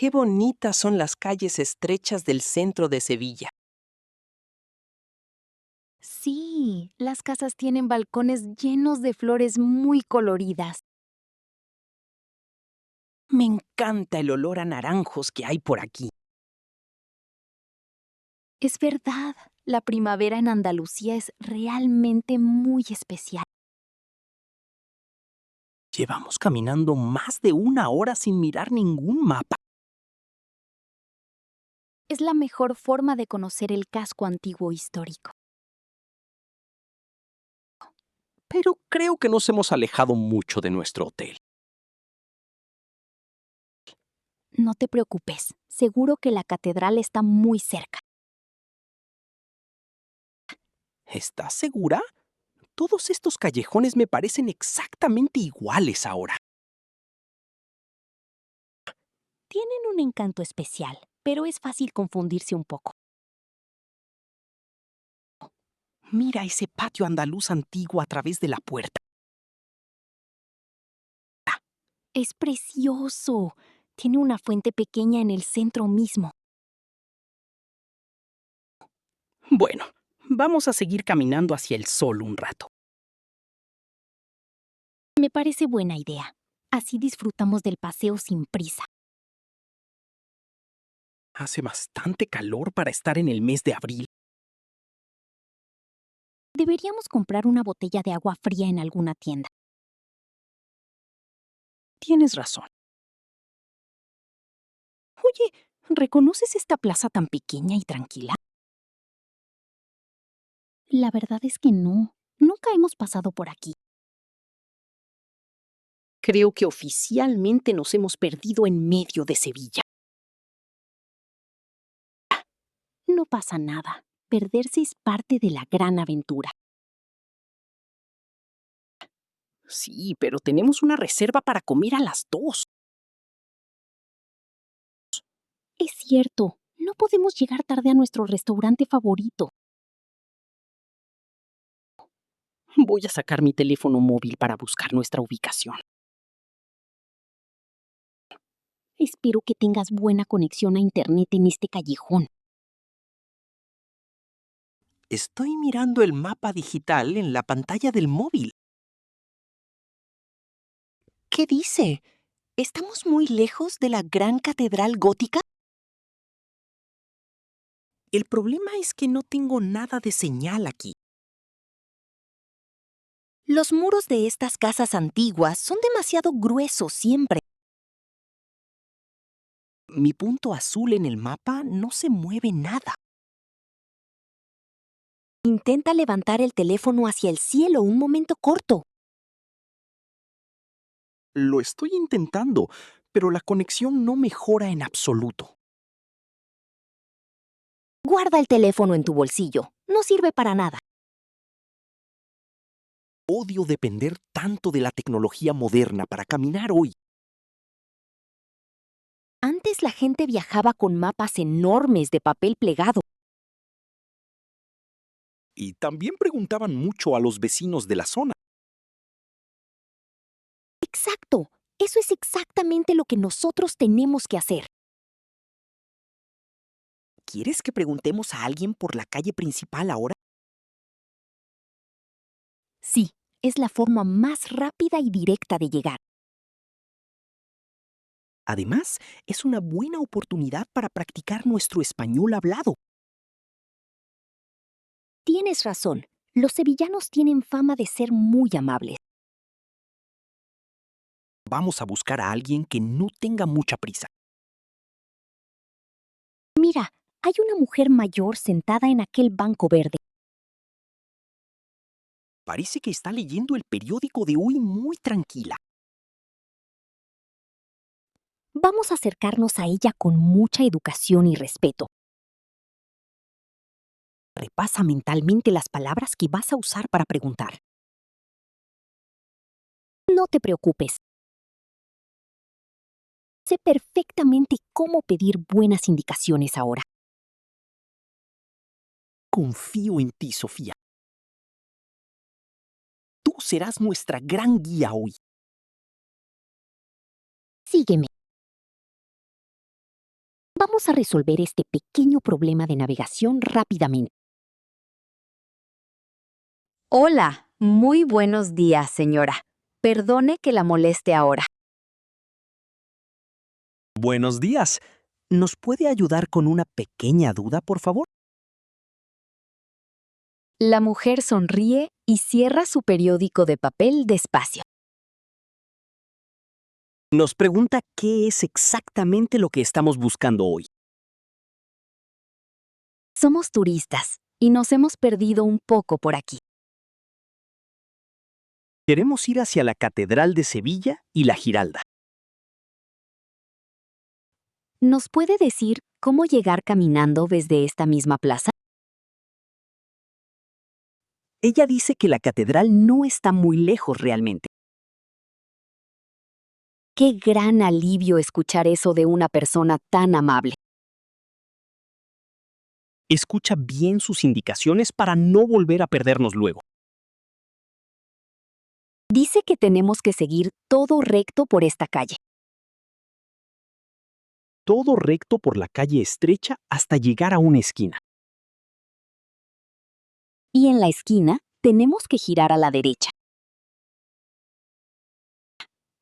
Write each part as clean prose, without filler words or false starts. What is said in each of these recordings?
Qué bonitas son las calles estrechas del centro de Sevilla. Sí, las casas tienen balcones llenos de flores muy coloridas. Me encanta el olor a naranjos que hay por aquí. Es verdad, la primavera en Andalucía es realmente muy especial. Llevamos caminando más de 1 hora sin mirar ningún mapa. Es la mejor forma de conocer el casco antiguo histórico. Pero creo que nos hemos alejado mucho de nuestro hotel. No te preocupes, seguro que la catedral está muy cerca. ¿Estás segura? Todos estos callejones me parecen exactamente iguales ahora. Tienen un encanto especial, pero es fácil confundirse un poco. Mira ese patio andaluz antiguo a través de la puerta. Es precioso. Tiene una fuente pequeña en el centro mismo. Bueno, vamos a seguir caminando hacia el sol un rato. Me parece buena idea. Así disfrutamos del paseo sin prisa. Hace bastante calor para estar en el mes de abril. Deberíamos comprar una botella de agua fría en alguna tienda. Tienes razón. Oye, ¿reconoces esta plaza tan pequeña y tranquila? La verdad es que no. Nunca hemos pasado por aquí. Creo que oficialmente nos hemos perdido en medio de Sevilla. No pasa nada. Perderse es parte de la gran aventura. Sí, pero tenemos una reserva para comer a las 2. Es cierto, no podemos llegar tarde a nuestro restaurante favorito. Voy a sacar mi teléfono móvil para buscar nuestra ubicación. Espero que tengas buena conexión a internet en este callejón. Estoy mirando el mapa digital en la pantalla del móvil. ¿Qué dice? ¿Estamos muy lejos de la gran catedral gótica? El problema es que no tengo nada de señal aquí. Los muros de estas casas antiguas son demasiado gruesos siempre. Mi punto azul en el mapa no se mueve nada. Intenta levantar el teléfono hacia el cielo un momento corto. Lo estoy intentando, pero la conexión no mejora en absoluto. Guarda el teléfono en tu bolsillo. No sirve para nada. Odio depender tanto de la tecnología moderna para caminar hoy. Antes la gente viajaba con mapas enormes de papel plegado. Y también preguntaban mucho a los vecinos de la zona. Exacto. Eso es exactamente lo que nosotros tenemos que hacer. ¿Quieres que preguntemos a alguien por la calle principal ahora? Sí, es la forma más rápida y directa de llegar. Además, es una buena oportunidad para practicar nuestro español hablado. Tienes razón. Los sevillanos tienen fama de ser muy amables. Vamos a buscar a alguien que no tenga mucha prisa. Mira, hay una mujer mayor sentada en aquel banco verde. Parece que está leyendo el periódico de hoy muy tranquila. Vamos a acercarnos a ella con mucha educación y respeto. Repasa mentalmente las palabras que vas a usar para preguntar. No te preocupes. Sé perfectamente cómo pedir buenas indicaciones ahora. Confío en ti, Sofía. Tú serás nuestra gran guía hoy. Sígueme. Vamos a resolver este pequeño problema de navegación rápidamente. Hola, muy buenos días, señora. Perdone que la moleste ahora. Buenos días. ¿Nos puede ayudar con una pequeña duda, por favor? La mujer sonríe y cierra su periódico de papel despacio. Nos pregunta qué es exactamente lo que estamos buscando hoy. Somos turistas y nos hemos perdido un poco por aquí. Queremos ir hacia la Catedral de Sevilla y la Giralda. ¿Nos puede decir cómo llegar caminando desde esta misma plaza? Ella dice que la catedral no está muy lejos realmente. Qué gran alivio escuchar eso de una persona tan amable. Escucha bien sus indicaciones para no volver a perdernos luego. Dice que tenemos que seguir todo recto por esta calle. Todo recto por la calle estrecha hasta llegar a una esquina. Y en la esquina tenemos que girar a la derecha.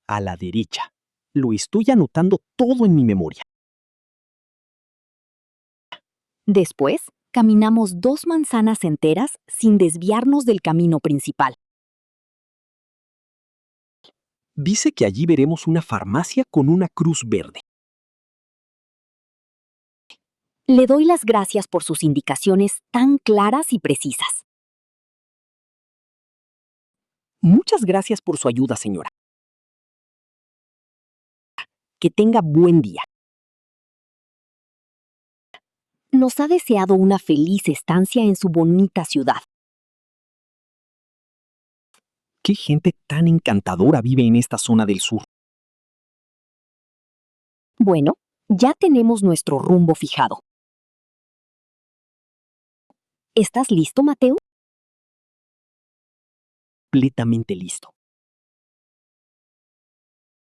A la derecha. Lo estoy anotando todo en mi memoria. Después, caminamos 2 manzanas enteras sin desviarnos del camino principal. Dice que allí veremos una farmacia con una cruz verde. Le doy las gracias por sus indicaciones tan claras y precisas. Muchas gracias por su ayuda, señora. Que tenga buen día. Nos ha deseado una feliz estancia en su bonita ciudad. Qué gente tan encantadora vive en esta zona del sur. Bueno, ya tenemos nuestro rumbo fijado. ¿Estás listo, Mateo? Completamente listo.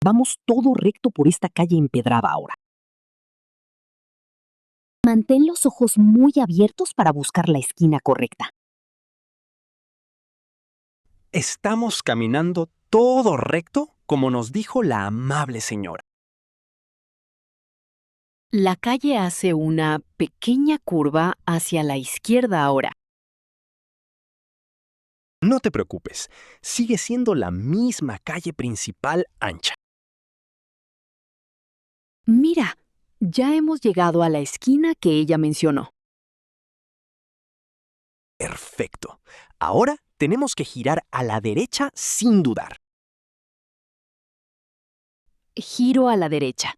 Vamos todo recto por esta calle empedrada ahora. Mantén los ojos muy abiertos para buscar la esquina correcta. Estamos caminando todo recto como nos dijo la amable señora. La calle hace una pequeña curva hacia la izquierda ahora. No te preocupes, sigue siendo la misma calle principal ancha. Mira, ya hemos llegado a la esquina que ella mencionó. Perfecto. Ahora tenemos que girar a la derecha sin dudar. Giro a la derecha.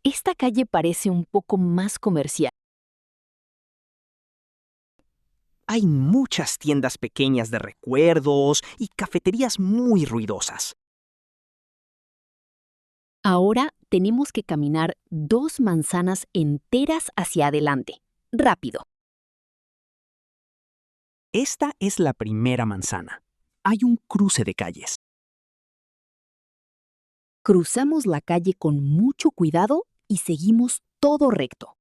Esta calle parece un poco más comercial. Hay muchas tiendas pequeñas de recuerdos y cafeterías muy ruidosas. Ahora tenemos que caminar 2 manzanas enteras hacia adelante. Rápido. Esta es la primera manzana. Hay un cruce de calles. Cruzamos la calle con mucho cuidado y seguimos todo recto.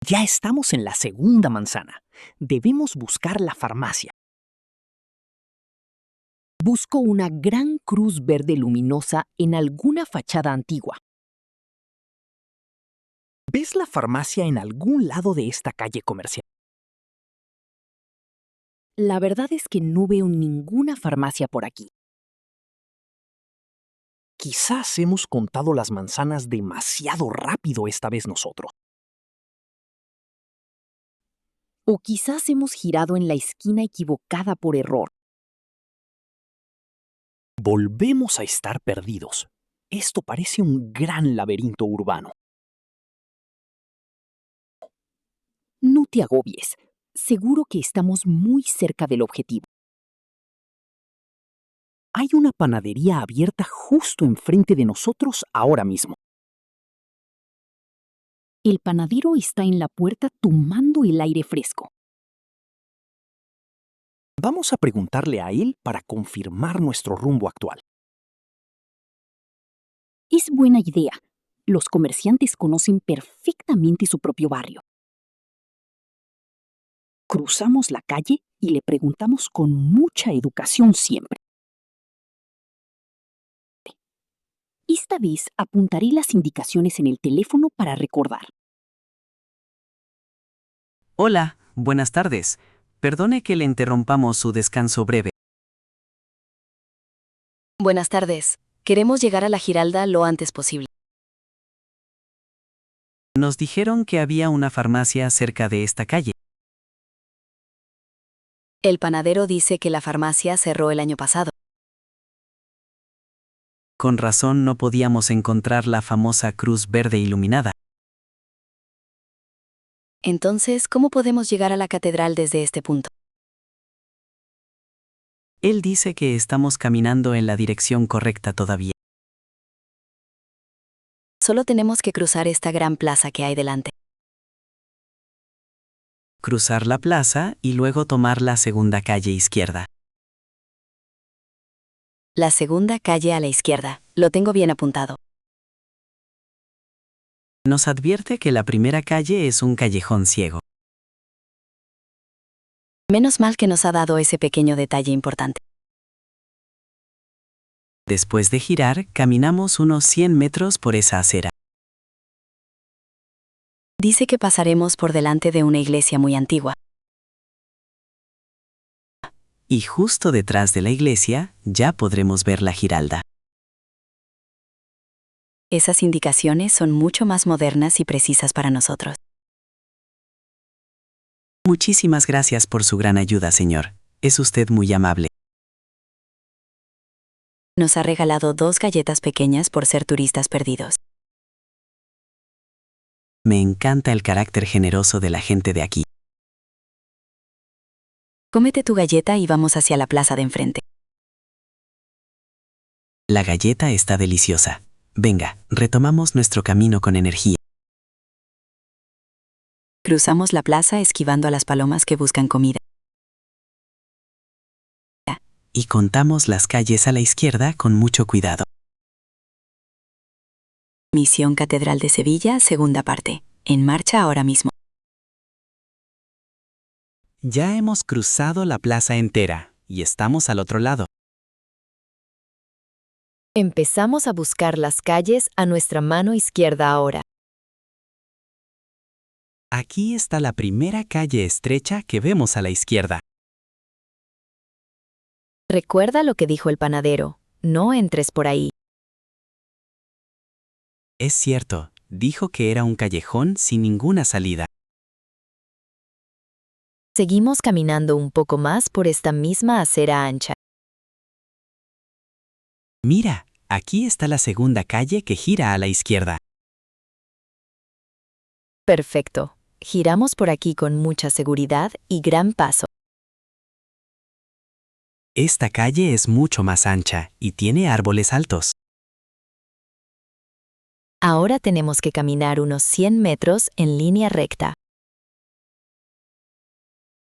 Ya estamos en la segunda manzana. Debemos buscar la farmacia. Busco una gran cruz verde luminosa en alguna fachada antigua. ¿Ves la farmacia en algún lado de esta calle comercial? La verdad es que no veo ninguna farmacia por aquí. Quizás hemos contado las manzanas demasiado rápido esta vez nosotros. O quizás hemos girado en la esquina equivocada por error. Volvemos a estar perdidos. Esto parece un gran laberinto urbano. No te agobies. Seguro que estamos muy cerca del objetivo. Hay una panadería abierta justo enfrente de nosotros ahora mismo. El panadero está en la puerta tomando el aire fresco. Vamos a preguntarle a él para confirmar nuestro rumbo actual. Es buena idea. Los comerciantes conocen perfectamente su propio barrio. Cruzamos la calle y le preguntamos con mucha educación siempre. Esta vez apuntaré las indicaciones en el teléfono para recordar. Hola, buenas tardes. Perdone que le interrumpamos su descanso breve. Buenas tardes. Queremos llegar a la Giralda lo antes posible. Nos dijeron que había una farmacia cerca de esta calle. El panadero dice que la farmacia cerró el año pasado. Con razón no podíamos encontrar la famosa cruz verde iluminada. Entonces, ¿cómo podemos llegar a la catedral desde este punto? Él dice que estamos caminando en la dirección correcta todavía. Solo tenemos que cruzar esta gran plaza que hay delante. Cruzar la plaza y luego tomar la segunda calle izquierda. La segunda calle a la izquierda. Lo tengo bien apuntado. Nos advierte que la primera calle es un callejón ciego. Menos mal que nos ha dado ese pequeño detalle importante. Después de girar, caminamos unos 100 metros por esa acera. Dice que pasaremos por delante de una iglesia muy antigua. Y justo detrás de la iglesia ya podremos ver la Giralda. Esas indicaciones son mucho más modernas y precisas para nosotros. Muchísimas gracias por su gran ayuda, señor. Es usted muy amable. Nos ha regalado 2 galletas pequeñas por ser turistas perdidos. Me encanta el carácter generoso de la gente de aquí. Cómete tu galleta y vamos hacia la plaza de enfrente. La galleta está deliciosa. Venga, retomamos nuestro camino con energía. Cruzamos la plaza esquivando a las palomas que buscan comida. Y contamos las calles a la izquierda con mucho cuidado. Misión Catedral de Sevilla, segunda parte. En marcha ahora mismo. Ya hemos cruzado la plaza entera y estamos al otro lado. Empezamos a buscar las calles a nuestra mano izquierda ahora. Aquí está la primera calle estrecha que vemos a la izquierda. Recuerda lo que dijo el panadero, no entres por ahí. Es cierto, dijo que era un callejón sin ninguna salida. Seguimos caminando un poco más por esta misma acera ancha. Mira, aquí está la segunda calle que gira a la izquierda. Perfecto. Giramos por aquí con mucha seguridad y gran paso. Esta calle es mucho más ancha y tiene árboles altos. Ahora tenemos que caminar unos 100 metros en línea recta.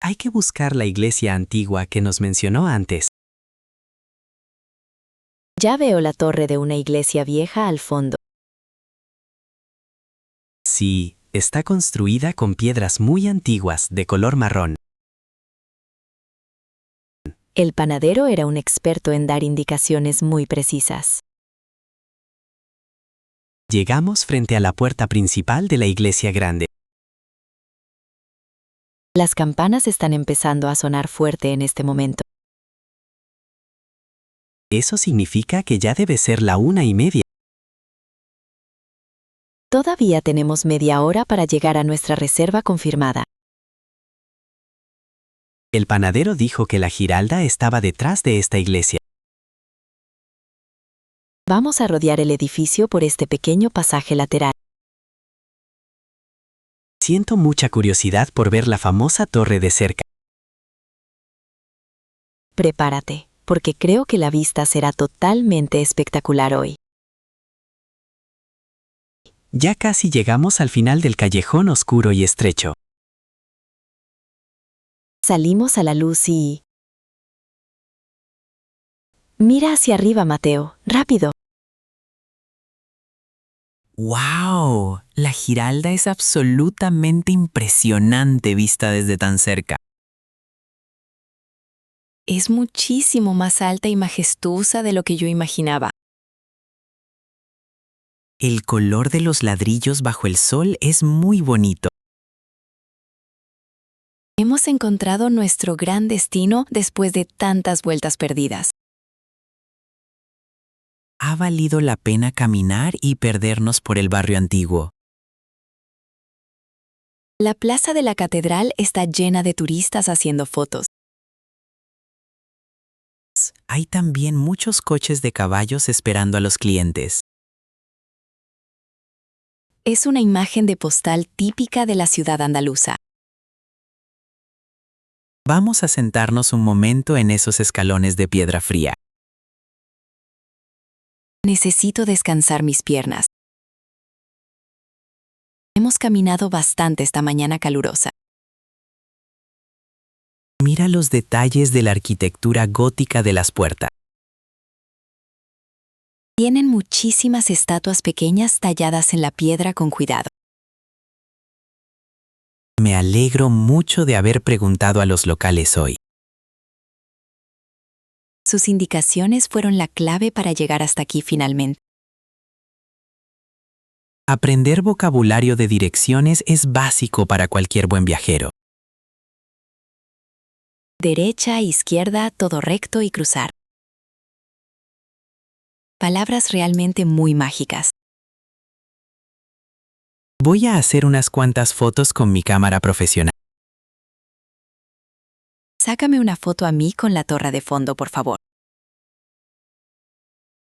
Hay que buscar la iglesia antigua que nos mencionó antes. Ya veo la torre de una iglesia vieja al fondo. Sí, está construida con piedras muy antiguas de color marrón. El panadero era un experto en dar indicaciones muy precisas. Llegamos frente a la puerta principal de la iglesia grande. Las campanas están empezando a sonar fuerte en este momento. Eso significa que ya debe ser la 1:30. Todavía tenemos media hora para llegar a nuestra reserva confirmada. El panadero dijo que la Giralda estaba detrás de esta iglesia. Vamos a rodear el edificio por este pequeño pasaje lateral. Siento mucha curiosidad por ver la famosa torre de cerca. Prepárate, porque creo que la vista será totalmente espectacular hoy. Ya casi llegamos al final del callejón oscuro y estrecho. Salimos a la luz y... Mira hacia arriba, Mateo, rápido. ¡Wow! La Giralda es absolutamente impresionante vista desde tan cerca. Es muchísimo más alta y majestuosa de lo que yo imaginaba. El color de los ladrillos bajo el sol es muy bonito. Hemos encontrado nuestro gran destino después de tantas vueltas perdidas. Ha valido la pena caminar y perdernos por el barrio antiguo. La plaza de la catedral está llena de turistas haciendo fotos. Hay también muchos coches de caballos esperando a los clientes. Es una imagen de postal típica de la ciudad andaluza. Vamos a sentarnos un momento en esos escalones de piedra fría. Necesito descansar mis piernas. Hemos caminado bastante esta mañana calurosa. Mira los detalles de la arquitectura gótica de las puertas. Tienen muchísimas estatuas pequeñas talladas en la piedra con cuidado. Me alegro mucho de haber preguntado a los locales hoy. Sus indicaciones fueron la clave para llegar hasta aquí finalmente. Aprender vocabulario de direcciones es básico para cualquier buen viajero. Derecha, izquierda, todo recto y cruzar. Palabras realmente muy mágicas. Voy a hacer unas cuantas fotos con mi cámara profesional. Sácame una foto a mí con la torre de fondo, por favor.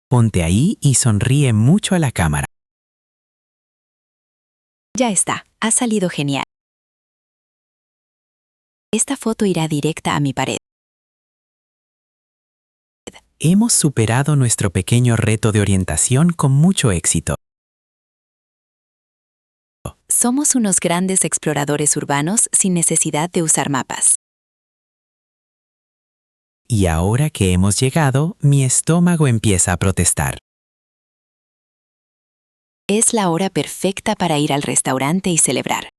Ponte ahí y sonríe mucho a la cámara. Ya está, ha salido genial. Esta foto irá directa a mi pared. Hemos superado nuestro pequeño reto de orientación con mucho éxito. Somos unos grandes exploradores urbanos sin necesidad de usar mapas. Y ahora que hemos llegado, mi estómago empieza a protestar. Es la hora perfecta para ir al restaurante y celebrar.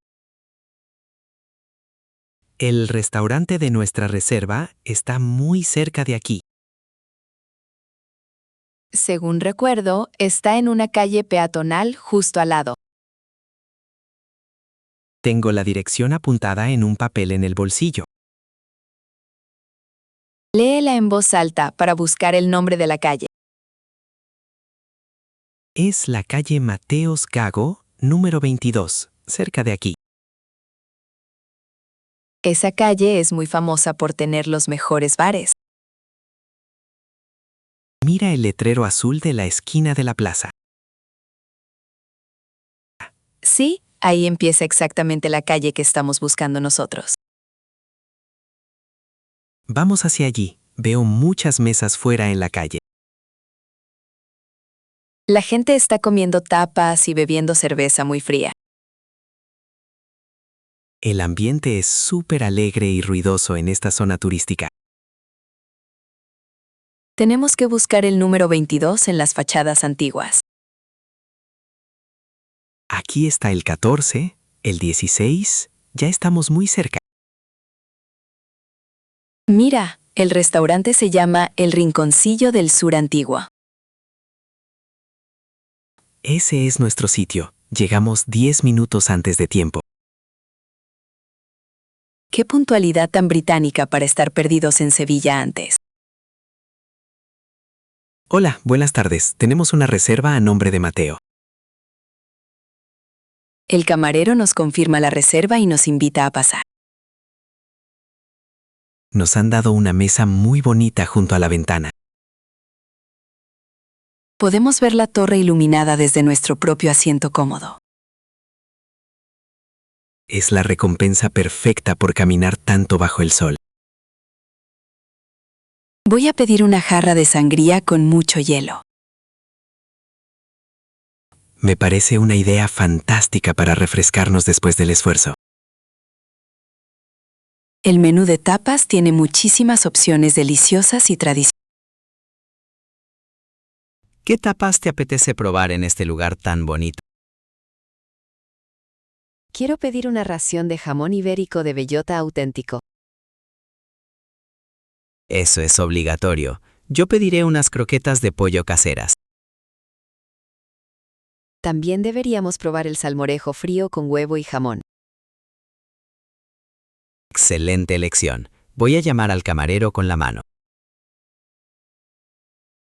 El restaurante de nuestra reserva está muy cerca de aquí. Según recuerdo, está en una calle peatonal justo al lado. Tengo la dirección apuntada en un papel en el bolsillo. Léela en voz alta para buscar el nombre de la calle. Es la calle Mateos Gago, número 22, cerca de aquí. Esa calle es muy famosa por tener los mejores bares. Mira el letrero azul de la esquina de la plaza. Sí, ahí empieza exactamente la calle que estamos buscando nosotros. Vamos hacia allí. Veo muchas mesas fuera en la calle. La gente está comiendo tapas y bebiendo cerveza muy fría. El ambiente es súper alegre y ruidoso en esta zona turística. Tenemos que buscar el número 22 en las fachadas antiguas. Aquí está el 14, el 16, ya estamos muy cerca. Mira, el restaurante se llama El Rinconcillo del Sur Antiguo. Ese es nuestro sitio. Llegamos 10 minutos antes de tiempo. Qué puntualidad tan británica para estar perdidos en Sevilla antes. Hola, buenas tardes. Tenemos una reserva a nombre de Mateo. El camarero nos confirma la reserva y nos invita a pasar. Nos han dado una mesa muy bonita junto a la ventana. Podemos ver la torre iluminada desde nuestro propio asiento cómodo. Es la recompensa perfecta por caminar tanto bajo el sol. Voy a pedir una jarra de sangría con mucho hielo. Me parece una idea fantástica para refrescarnos después del esfuerzo. El menú de tapas tiene muchísimas opciones deliciosas y tradicionales. ¿Qué tapas te apetece probar en este lugar tan bonito? quiero pedir una ración de jamón ibérico de bellota auténtico. Eso es obligatorio. Yo pediré unas croquetas de pollo caseras. También deberíamos probar el salmorejo frío con huevo y jamón. Excelente elección. Voy a llamar al camarero con la mano.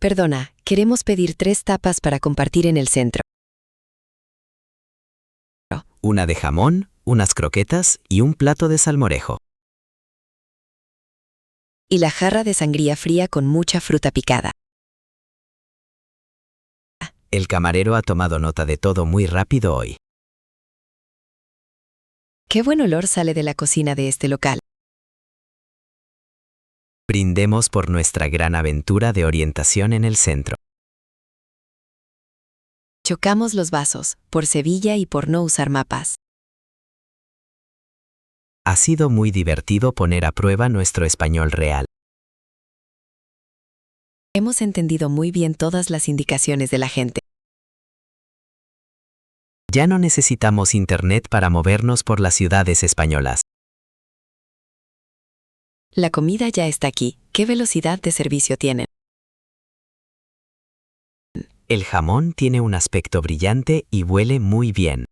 Perdona, queremos pedir 3 tapas para compartir en el centro. Una de jamón, unas croquetas y un plato de salmorejo. Y la jarra de sangría fría con mucha fruta picada. El camarero ha tomado nota de todo muy rápido hoy. Qué buen olor sale de la cocina de este local. Brindemos por nuestra gran aventura de orientación en el centro. Chocamos los vasos, por Sevilla y por no usar mapas. Ha sido muy divertido poner a prueba nuestro español real. Hemos entendido muy bien todas las indicaciones de la gente. Ya no necesitamos internet para movernos por las ciudades españolas. La comida ya está aquí. ¿Qué velocidad de servicio tienen? El jamón tiene un aspecto brillante y huele muy bien.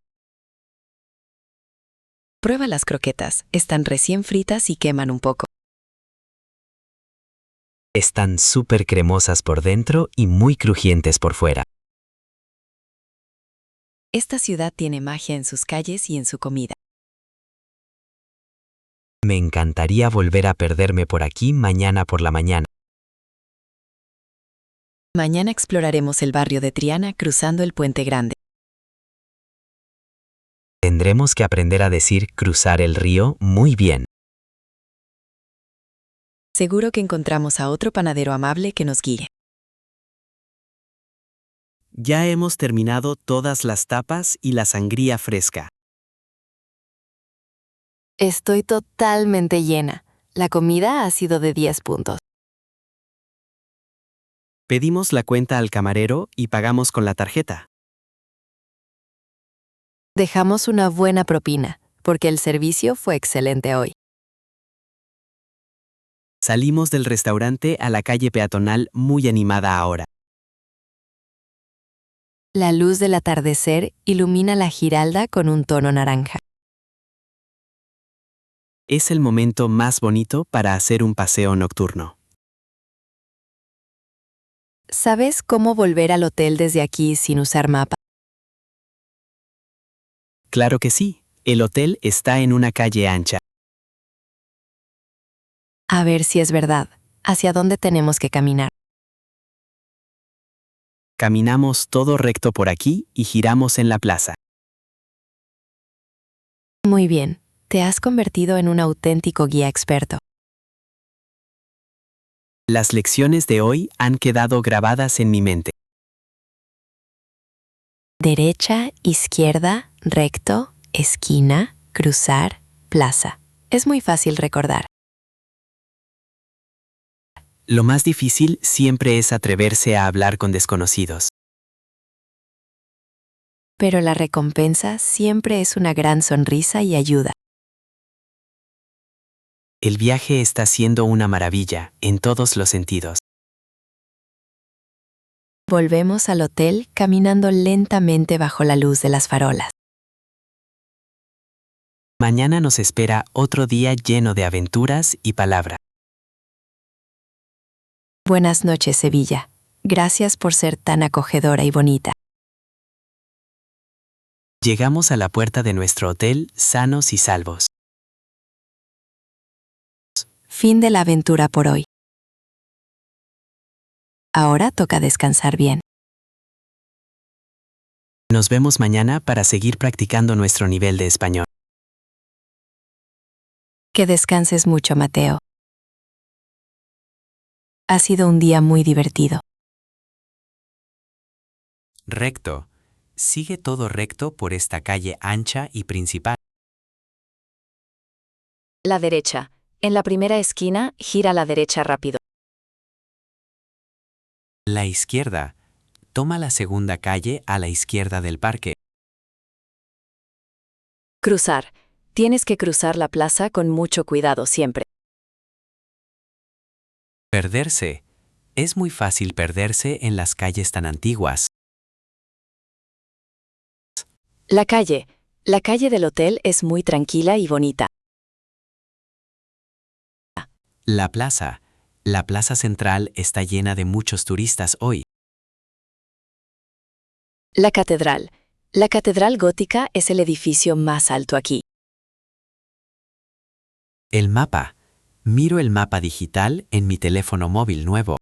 Prueba las croquetas. Están recién fritas y queman un poco. Están súper cremosas por dentro y muy crujientes por fuera. Esta ciudad tiene magia en sus calles y en su comida. Me encantaría volver a perderme por aquí mañana por la mañana. Mañana exploraremos el barrio de Triana cruzando el Puente Grande. Tendremos que aprender a decir cruzar el río muy bien. Seguro que encontramos a otro panadero amable que nos guíe. Ya hemos terminado todas las tapas y la sangría fresca. Estoy totalmente llena. La comida ha sido de 10 puntos. Pedimos la cuenta al camarero y pagamos con la tarjeta. Dejamos una buena propina, porque el servicio fue excelente hoy. Salimos del restaurante a la calle peatonal muy animada ahora. La luz del atardecer ilumina la Giralda con un tono naranja. Es el momento más bonito para hacer un paseo nocturno. ¿Sabes cómo volver al hotel desde aquí sin usar mapa? Claro que sí, el hotel está en una calle ancha. A ver si es verdad. ¿Hacia dónde tenemos que caminar? Caminamos todo recto por aquí y giramos en la plaza. Muy bien. Te has convertido en un auténtico guía experto. Las lecciones de hoy han quedado grabadas en mi mente. Derecha, izquierda, recto, esquina, cruzar, plaza. Es muy fácil recordar. Lo más difícil siempre es atreverse a hablar con desconocidos. Pero la recompensa siempre es una gran sonrisa y ayuda. El viaje está siendo una maravilla, en todos los sentidos. Volvemos al hotel caminando lentamente bajo la luz de las farolas. Mañana nos espera otro día lleno de aventuras y palabra. Buenas noches, Sevilla. Gracias por ser tan acogedora y bonita. Llegamos a la puerta de nuestro hotel sanos y salvos. Fin de la aventura por hoy. Ahora toca descansar bien. Nos vemos mañana para seguir practicando nuestro nivel de español. Que descanses mucho, Mateo. Ha sido un día muy divertido. Recto. Sigue todo recto por esta calle ancha y principal. La derecha. En la primera esquina, gira a la derecha rápido. La izquierda. Toma la segunda calle a la izquierda del parque. Cruzar. Tienes que cruzar la plaza con mucho cuidado siempre. Perderse. Es muy fácil perderse en las calles tan antiguas. La calle. La calle del hotel es muy tranquila y bonita. La plaza. La plaza central está llena de muchos turistas hoy. La catedral. La catedral gótica es el edificio más alto aquí. El mapa. Miro el mapa digital en mi teléfono móvil nuevo.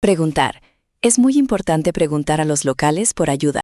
Preguntar. Es muy importante preguntar a los locales por ayuda.